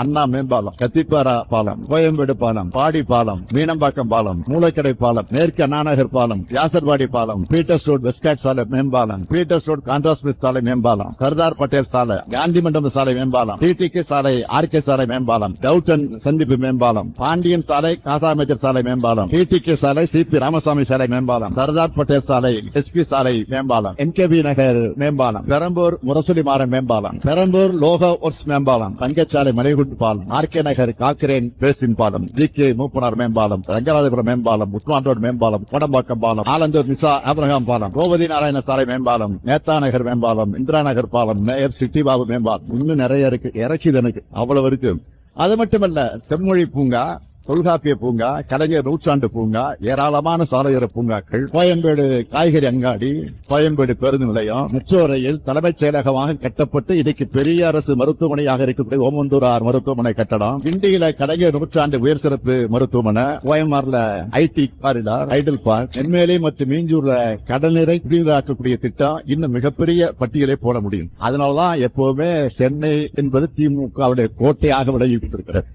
அண்ணா மேம்பாலம், கத்திப்பாரா பாலம், கோயம்பேடு பாலம், பாடி பாலம், மீனம்பாக்கம் பாலம், மூலக்கடை பாலம், மேற்கு அண்ணாநகர் பாலம், வியாசர்வாடி பாலம், பீட்டர்ஸ் ரோட் வெஸ்ட்காட் சாலை மேம்பாலம், பீட்டர்ஸ் ரோட் கான்ட்ராஸ்மித் சாலை மேம்பாலம், சர்தார் பட்டேல் சாலை, காந்தி மண்டபம் சாலை மேம்பாலம், டிடிகே சாலை, ஆர்கே சாலை மேம்பாலம், டவுட்டன் சந்திப்பு மேம்பாலம், பாண்டியன் சாலை, காசாமேஜர் சாலை மேம்பாலம், டிடிகே சாலை, சிபி ராமசாமி சாலை மேம்பாலம், சர்தார் பட்டேல் சாலை, எஸ்பி சாலை மேம்பாலம், என்கேபி நகர் மேம்பாலம், பெரம்பூர் முரசொலி மாறன் மேம்பாலம், பெரம்பூர் லோக ஒர்க்ஸ் மேம்பாலம், தங்கச்சாலை மலைகுண்டு பாலம், ஆர்கே நகர் காக்கிரேன் பேசின் பாலம், ஜிகே மூப்பனார் மேம்பாலம், ரங்கராஜபுரம் மேம்பாலம், உட்மான் ரோடு மேம்பாலம், கோடம்பாக்கம் பாலம், ஆலந்தூர் நிசா ஆபிரகாம் பாலம், கோவதி நாராயண சாலை மேம்பாலம், நேதா நகர் மேம்பாலம், இந்திரா நகர் பாலம், மேயர் சிட்டி பாபு மேம்பாலம், இன்னும் நிறைய இருக்கு. இறக்கிது எனக்கு அவ்வளவு இருக்கு. அது மட்டுமல்ல, செம்மொழி பூங்கா, தொல்காப்பிய பூங்கா, கலைஞர் நூற்றாண்டு பூங்கா, ஏராளமான சாலையோர பூங்காக்கள், கோயம்பேடு காய்கறி அங்காடி, கோயம்பேடு பேருந்து நிலையம், மெட்ரோ ரயில் தலைமைச் செயலகமாக கட்டப்பட்டு இன்னைக்கு பெரிய அரசு மருத்துவமனையாக இருக்கக்கூடிய ஓமந்தூரார் மருத்துவமனை கட்டடம், கிண்டியில கலைஞர் நூற்றாண்டு உயர் சிறப்பு மருத்துவமனை, ஓஎம்ஆர்ல ID corridor, Idol park, Nenmeli மற்றும் மீஞ்சூர்ல கடல்நீரை குடிநீராக்கக்கூடிய திட்டம் இன்னும் மிகப்பெரிய பட்டியலை போட முடியும். அதனாலதான் எப்பவுமே சென்னை என்பது திமுகவுடைய கோட்டையாக விலகி கொண்டிருக்கிறது.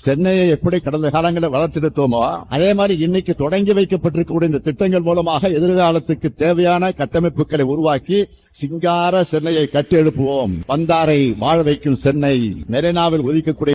சென்னையை எப்படி கடந்த காலங்களில் வளர்த்தெடுத்தோமோ அதே மாதிரி இன்னைக்கு தொடங்கி வைக்கப்பட்டிருக்கக்கூடிய இந்த திட்டங்கள் மூலமாக எதிர்காலத்துக்கு தேவையான கட்டமைப்புகளை உருவாக்கி சிங்கார சென்னையை கட்டி எழுப்புவோம். வந்தாரை வாழ வைக்கும் சென்னை, மெரினாவில் உதிக்கக்கூடிய